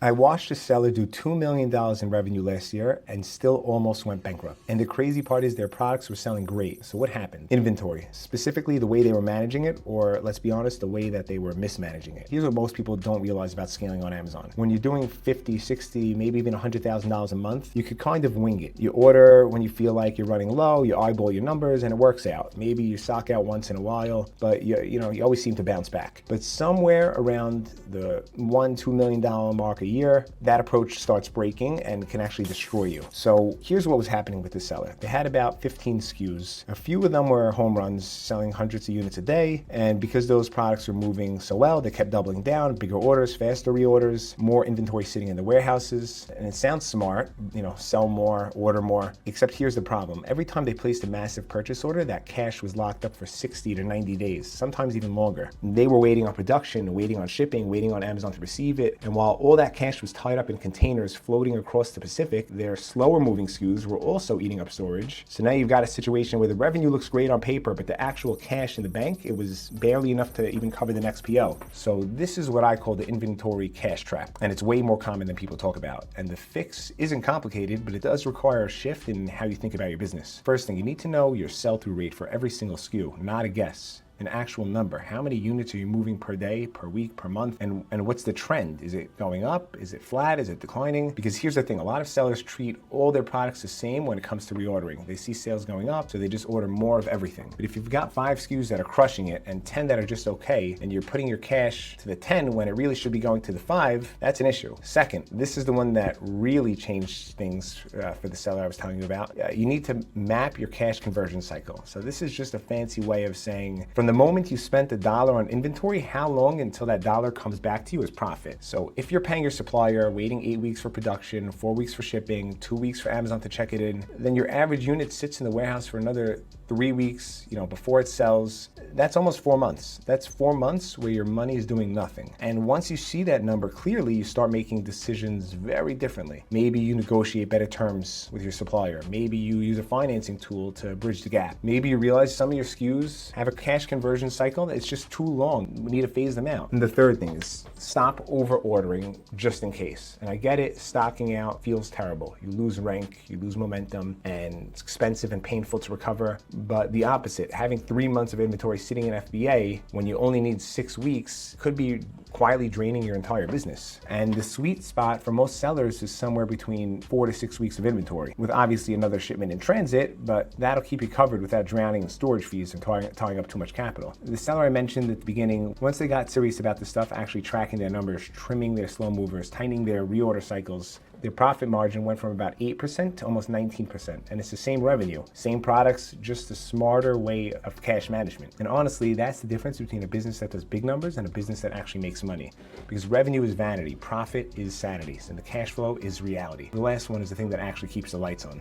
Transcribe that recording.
I watched a seller do $2 million in revenue last year and still almost went bankrupt. And the crazy part is their products were selling great. So what happened? Inventory, specifically the way they were managing it, or let's be honest, the way that they were mismanaging it. Here's what most people don't realize about scaling on Amazon. When you're doing 50, 60, maybe even $100,000 a month, you could kind of wing it. You order when you feel like you're running low, you eyeball your numbers and it works out. Maybe you stock out once in a while, but you always seem to bounce back. But somewhere around the $1-2 million mark a year, that approach starts breaking and can actually destroy you. So here's what was happening with this seller. They had about 15 SKUs. A few of them were home runs, selling hundreds of units a day. And because those products were moving so well, they kept doubling down, bigger orders, faster reorders, more inventory sitting in the warehouses. And it sounds smart, sell more, order more, except here's the problem. Every time they placed a massive purchase order, that cash was locked up for 60 to 90 days, sometimes even longer. They were waiting on production, waiting on shipping, waiting on Amazon to receive it. And while all that cash was tied up in containers floating across the Pacific, their slower moving SKUs were also eating up storage. So now you've got a situation where the revenue looks great on paper, but the actual cash in the bank, it was barely enough to even cover the next PO. So this is what I call the inventory cash trap. And it's way more common than people talk about. And the fix isn't complicated, but it does require a shift in how you think about your business. First thing, you need to know your sell-through rate for every single SKU, not a guess. An actual number. How many units are you moving per day, per week, per month? And what's the trend? Is it going up? Is it flat? Is it declining? Because here's the thing, a lot of sellers treat all their products the same when it comes to reordering. They see sales going up, so they just order more of everything. But if you've got 5 SKUs that are crushing it and 10 that are just okay, and you're putting your cash to the 10 when it really should be going to the 5, that's an issue. Second, this is the one that really changed things for the seller I was telling you about. You need to map your cash conversion cycle. So this is just a fancy way of saying, from the moment you spent $1 on inventory, how long until that dollar comes back to you as profit? So if you're paying your supplier, waiting 8 weeks for production, 4 weeks for shipping, 2 weeks for Amazon to check it in, then your average unit sits in the warehouse for another 3 weeks, before it sells. That's almost 4 months. That's 4 months where your money is doing nothing. And once you see that number clearly, you start making decisions very differently. Maybe you negotiate better terms with your supplier. Maybe you use a financing tool to bridge the gap. Maybe you realize some of your SKUs have a cash conversion cycle that's just too long. We need to phase them out. And the third thing is stop over ordering just in case. And I get it, stocking out feels terrible. You lose rank, you lose momentum, and it's expensive and painful to recover. But the opposite, having 3 months of inventory sitting in FBA when you only need 6 weeks could be quietly draining your entire business. And the sweet spot for most sellers is somewhere between 4 to 6 weeks of inventory, with obviously another shipment in transit, but that'll keep you covered without drowning in storage fees and tying up too much capital. The seller I mentioned at the beginning, once they got serious about this stuff, actually tracking their numbers, trimming their slow movers, tightening their reorder cycles, their profit margin went from about 8% to almost 19%. And it's the same revenue, same products, just a smarter way of cash management. And honestly, that's the difference between a business that does big numbers and a business that actually makes money. Because revenue is vanity, profit is sanity, and the cash flow is reality. The last one is the thing that actually keeps the lights on.